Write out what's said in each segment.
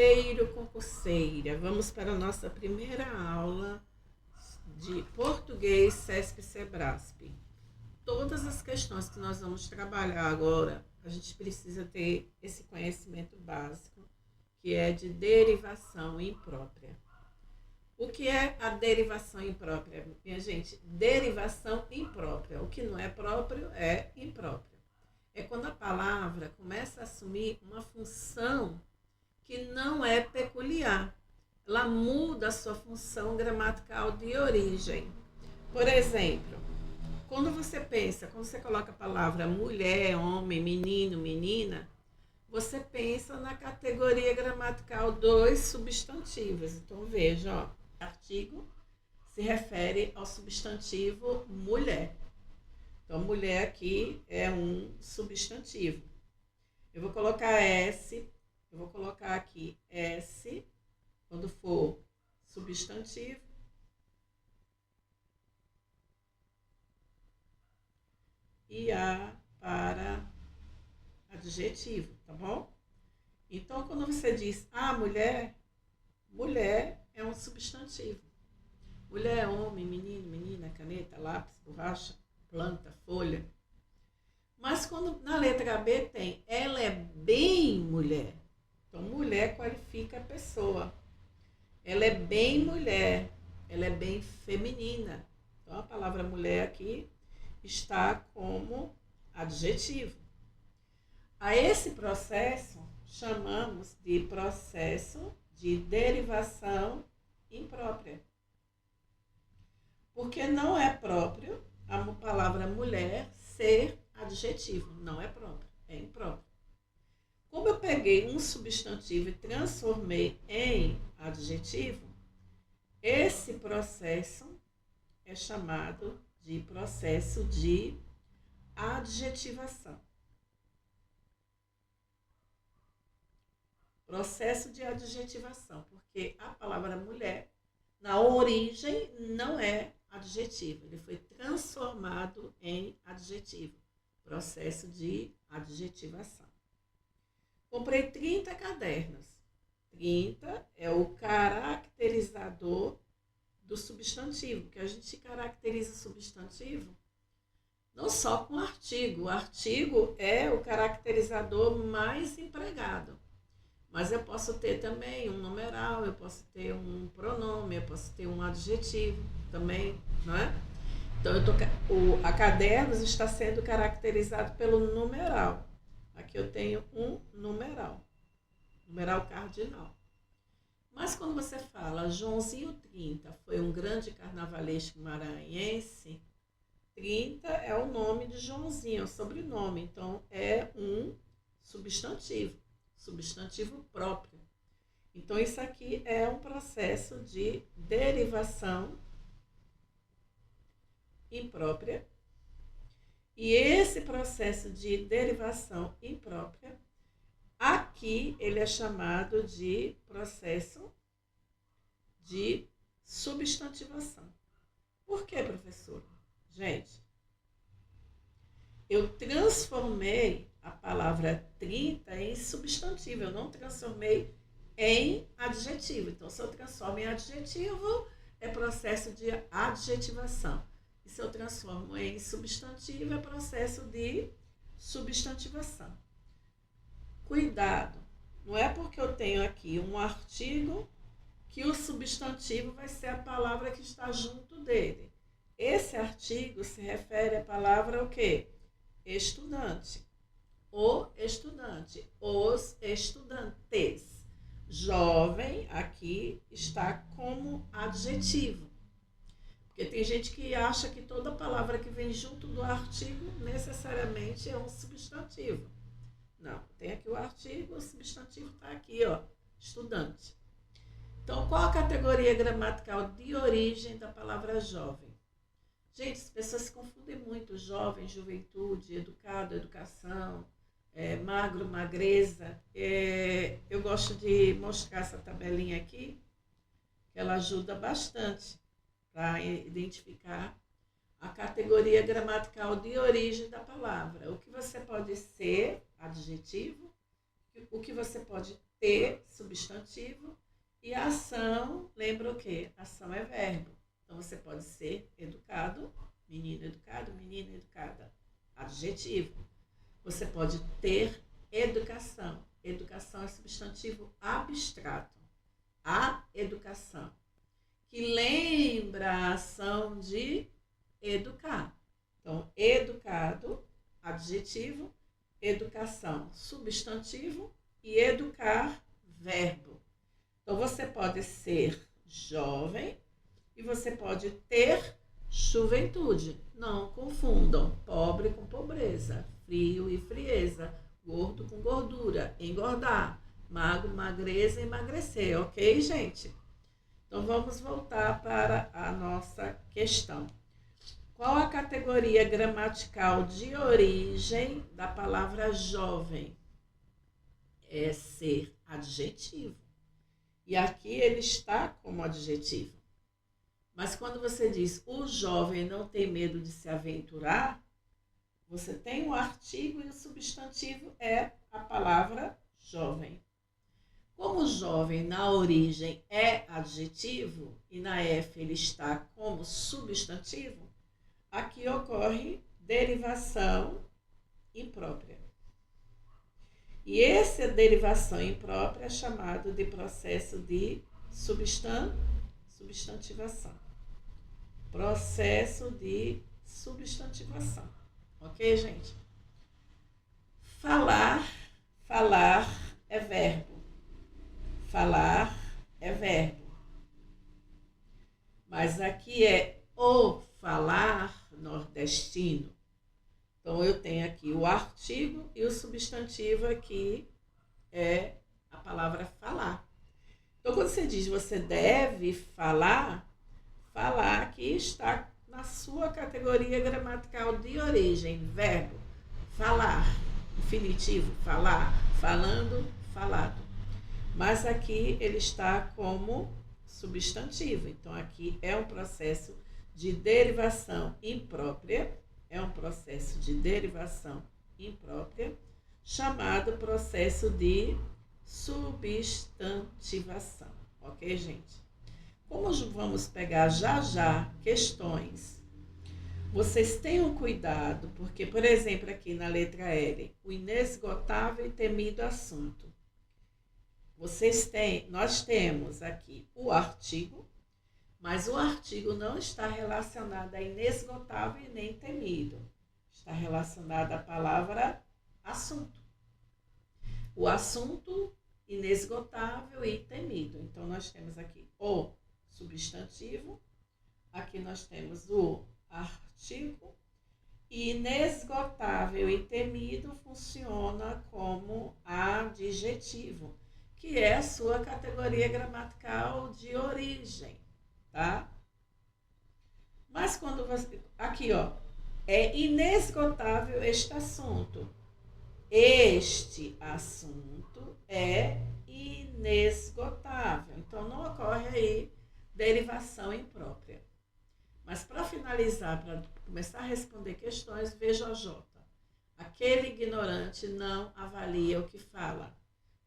concurseiro, concurseira, vamos para a nossa primeira aula de português SESP-SEBRASP. Todas as questões que nós vamos trabalhar agora, a gente precisa ter esse conhecimento básico, que é de derivação imprópria. O que é a derivação imprópria, minha gente? Derivação imprópria. O que não é próprio é impróprio. É quando a palavra começa a assumir uma função que não é peculiar. Ela muda a sua função gramatical de origem. Por exemplo, quando você coloca a palavra mulher, homem, menino, menina, você pensa na categoria gramatical dos substantivos. Então veja, ó, artigo se refere ao substantivo mulher. Então, mulher aqui é um substantivo. Eu vou colocar S, eu vou colocar aqui S, quando for substantivo. E A para adjetivo, tá bom? Então, quando você diz mulher, mulher é um substantivo. Mulher é homem, menino, menina, caneta, lápis, borracha, planta, folha. Mas quando na letra B tem ela é bem mulher. Então, mulher qualifica a pessoa. Ela é bem mulher. Ela é bem feminina. Então, a palavra mulher aqui está como adjetivo. A esse processo chamamos de processo de derivação imprópria. Porque não é próprio a palavra mulher ser adjetivo. Não é próprio, é impróprio. Como eu peguei um substantivo e transformei em adjetivo, esse processo é chamado de processo de adjetivação. Processo de adjetivação, porque a palavra mulher, na origem, não é adjetivo. Ele foi transformado em adjetivo. Processo de adjetivação. Comprei 30 cadernos. 30 é o caracterizador do substantivo, que a gente caracteriza o substantivo não só com artigo. O artigo é o caracterizador mais empregado. Mas eu posso ter também um numeral, eu posso ter um pronome, eu posso ter um adjetivo também, não é? Então, a cadernos está sendo caracterizado pelo numeral. Aqui eu tenho um numeral cardinal. Mas quando você fala Joãozinho 30 foi um grande carnavalesco maranhense, 30 é o nome de Joãozinho, é o sobrenome. Então, é um substantivo próprio. Então, isso aqui é um processo de derivação imprópria. E esse processo de derivação imprópria, aqui ele é chamado de processo de substantivação. Por quê, professor? Gente, eu transformei a palavra 30 em substantivo, eu não transformei em adjetivo. Então, se eu transformo em adjetivo, é processo de adjetivação. E se eu transformo em substantivo, é processo de substantivação. Cuidado, não é porque eu tenho aqui um artigo que o substantivo vai ser a palavra que está junto dele. Esse artigo se refere à palavra o quê? Estudante. O estudante, os estudantes. Jovem aqui está como adjetivo. Porque tem gente que acha que toda palavra que vem junto do artigo necessariamente é um substantivo. Não, tem aqui o artigo, o substantivo está aqui, ó, estudante. Então, qual a categoria gramatical de origem da palavra jovem? Gente, as pessoas se confundem muito, jovem, juventude, educado, educação, magro, magreza. Eu gosto de mostrar essa tabelinha aqui, que ela ajuda bastante para identificar a categoria gramatical de origem da palavra. O que você pode ser, adjetivo, o que você pode ter, substantivo, e ação, lembra o quê? Ação é verbo. Então, você pode ser educado, menina educada, adjetivo. Você pode ter educação. Educação é substantivo abstrato. A educação, que lembra a ação de educar. Então, educado, adjetivo, educação, substantivo e educar, verbo. Então, você pode ser jovem e você pode ter juventude. Não confundam pobre com pobreza, frio e frieza, gordo com gordura, engordar, magro, magreza, emagrecer, ok, gente? Então, vamos voltar para a nossa questão. Qual a categoria gramatical de origem da palavra jovem? É ser adjetivo. E aqui ele está como adjetivo. Mas quando você diz o jovem não tem medo de se aventurar, você tem o artigo e o substantivo é a palavra jovem. Como jovem na origem é adjetivo e na F ele está como substantivo, aqui ocorre derivação imprópria. E essa derivação imprópria é chamado de processo de substantivação. Processo de substantivação. Ok, gente? Falar é verbo. Falar é verbo. Mas aqui é o falar nordestino. Então, eu tenho aqui o artigo e o substantivo aqui é a palavra falar. Então, quando você diz você deve falar, falar aqui está na sua categoria gramatical de origem, verbo, falar, infinitivo, falar, falando, falado. Mas aqui ele está como substantivo. Então, aqui é um processo de derivação imprópria, chamado processo de substantivação. Ok, gente? Como vamos pegar já questões, vocês tenham cuidado, porque, por exemplo, aqui na letra L, o inesgotável e temido assunto. Nós temos aqui o artigo, mas o artigo não está relacionado a inesgotável e nem temido. Está relacionado à palavra assunto. O assunto inesgotável e temido. Então, nós temos aqui o substantivo, aqui nós temos o artigo, e inesgotável e temido funciona como adjetivo, que é a sua categoria gramatical de origem, tá? Mas quando você... Aqui, ó, é inesgotável este assunto. Este assunto é inesgotável. Então, não ocorre aí derivação imprópria. Mas para finalizar, para começar a responder questões, veja a J. Aquele ignorante não avalia o que fala.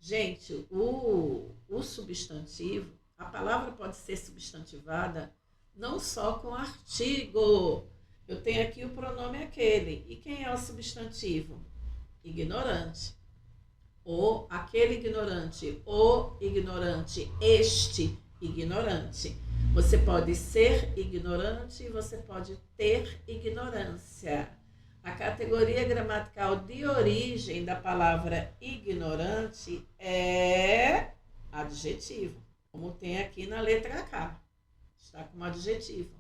Gente, o substantivo, a palavra pode ser substantivada não só com artigo. Eu tenho aqui o pronome aquele. E quem é o substantivo? Ignorante. Ou aquele ignorante, o ignorante, este ignorante. Você pode ser ignorante e você pode ter ignorância. A categoria gramatical de origem da palavra ignorante é adjetivo, como tem aqui na letra K. Está como adjetivo.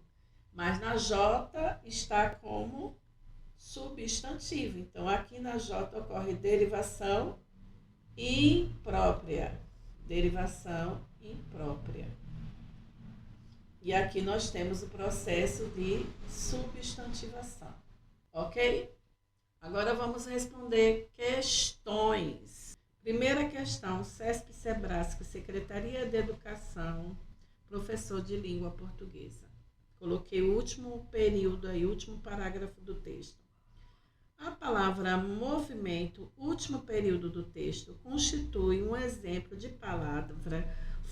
Mas na J está como substantivo. Então, aqui na J ocorre derivação imprópria. Derivação imprópria. E aqui nós temos o processo de substantivação. Ok? Agora vamos responder questões. Primeira questão, CESP Sebrasco, Secretaria de Educação, professor de língua portuguesa. Coloquei o último período aí, o último parágrafo do texto. A palavra movimento, último período do texto, constitui um exemplo de palavra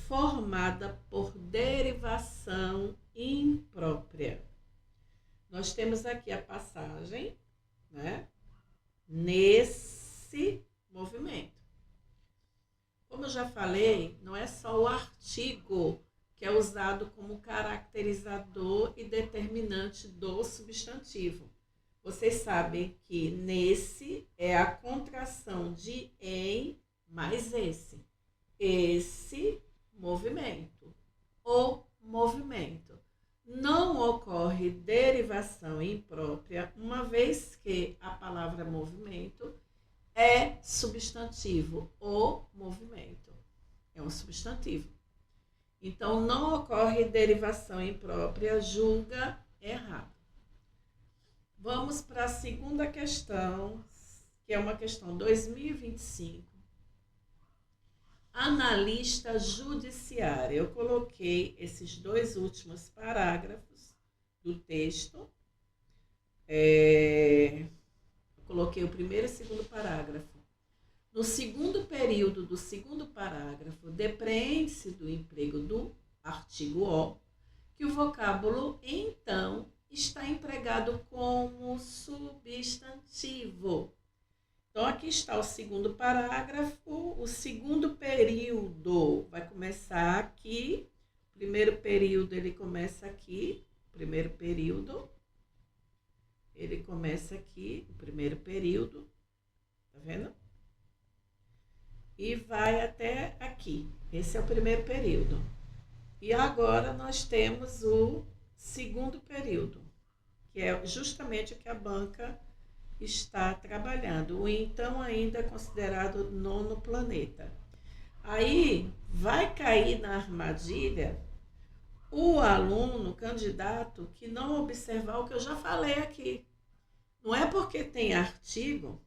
formada por derivação imprópria. Nós temos aqui a passagem, né, nesse movimento. Como eu já falei, não é só o artigo que é usado como caracterizador e determinante do substantivo. Vocês sabem que nesse é a contração de em mais esse. Esse movimento. O movimento. Não ocorre derivação imprópria, uma vez que a palavra movimento é substantivo. O movimento é um substantivo. Então, não ocorre derivação imprópria, julga errado. Vamos para a segunda questão, que é uma questão 2025. Analista judiciária. Eu coloquei esses dois últimos parágrafos do texto. Eu coloquei o primeiro e o segundo parágrafo. No segundo período do segundo parágrafo, depreende-se do emprego do artigo O, que o vocábulo então está empregado como substantivo. Então, aqui está o segundo parágrafo, o segundo período vai começar aqui. O primeiro período ele começa aqui, primeiro período. Ele começa aqui, o primeiro período, tá vendo? E vai até aqui. Esse é o primeiro período. E agora nós temos o segundo período, que é justamente o que a banca está trabalhando. O então ainda é considerado nono planeta. Aí vai cair na armadilha o aluno, candidato, que não observar o que eu já falei aqui. Não é porque tem artigo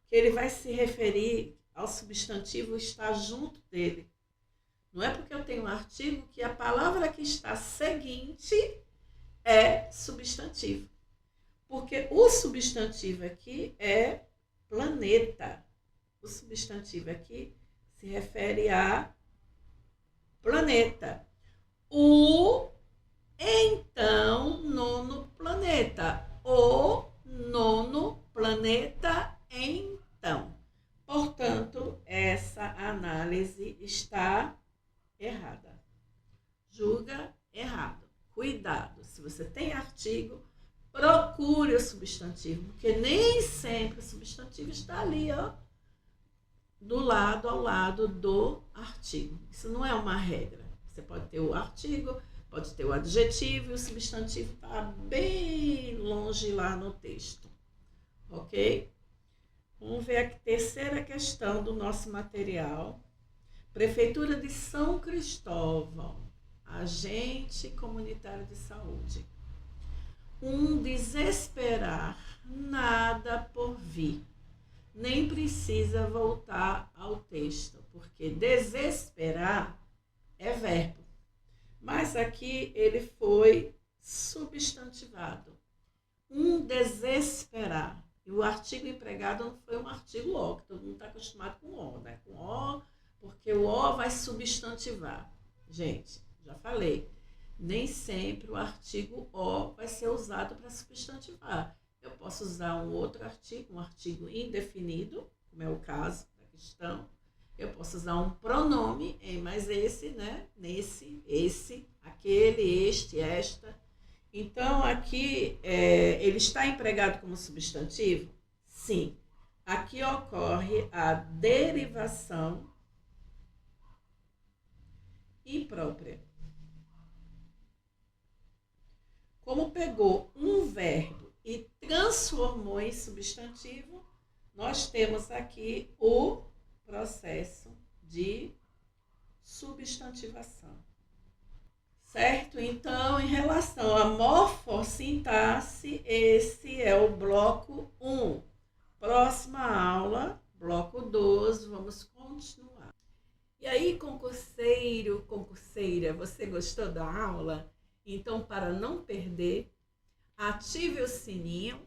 que ele vai se referir ao substantivo estar junto dele. Não é porque eu tenho um artigo que a palavra que está seguinte é substantivo. Porque o substantivo aqui é planeta. O substantivo aqui se refere a planeta. O então nono planeta. O nono planeta então. Portanto, essa análise está errada. Julga errado. Cuidado, se você tem artigo, procure o substantivo, porque nem sempre o substantivo está ali, ó, do lado ao lado do artigo. Isso não é uma regra. Você pode ter o artigo, pode ter o adjetivo e o substantivo está bem longe lá no texto. Ok? Vamos ver a terceira questão do nosso material. Prefeitura de São Cristóvão, agente comunitário de saúde. Um desesperar, nada por vir. Nem precisa voltar ao texto, porque desesperar é verbo. Mas aqui ele foi substantivado. Um desesperar. E o artigo empregado não foi um artigo O, que todo mundo está acostumado com O, né? Com O, porque o O vai substantivar. Gente, já falei, nem sempre o artigo O vai ser usado para substantivar. Eu posso usar um outro artigo, um artigo indefinido, como é o caso da questão. Eu posso usar um pronome em mais esse, né? Nesse, esse, aquele, este, esta. Então, aqui, ele está empregado como substantivo? Sim. Aqui ocorre a derivação imprópria. Como pegou um verbo e transformou em substantivo, nós temos aqui o processo de substantivação. Certo? Então, em relação à morfossintaxe, esse é o bloco 1. Próxima aula, bloco 2, vamos continuar. E aí, concurseiro, concurseira, você gostou da aula? Então, para não perder, ative o sininho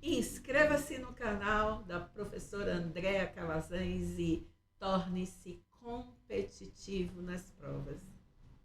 Inscreva-se no canal da professora Andréa Calazans e torne-se competitivo nas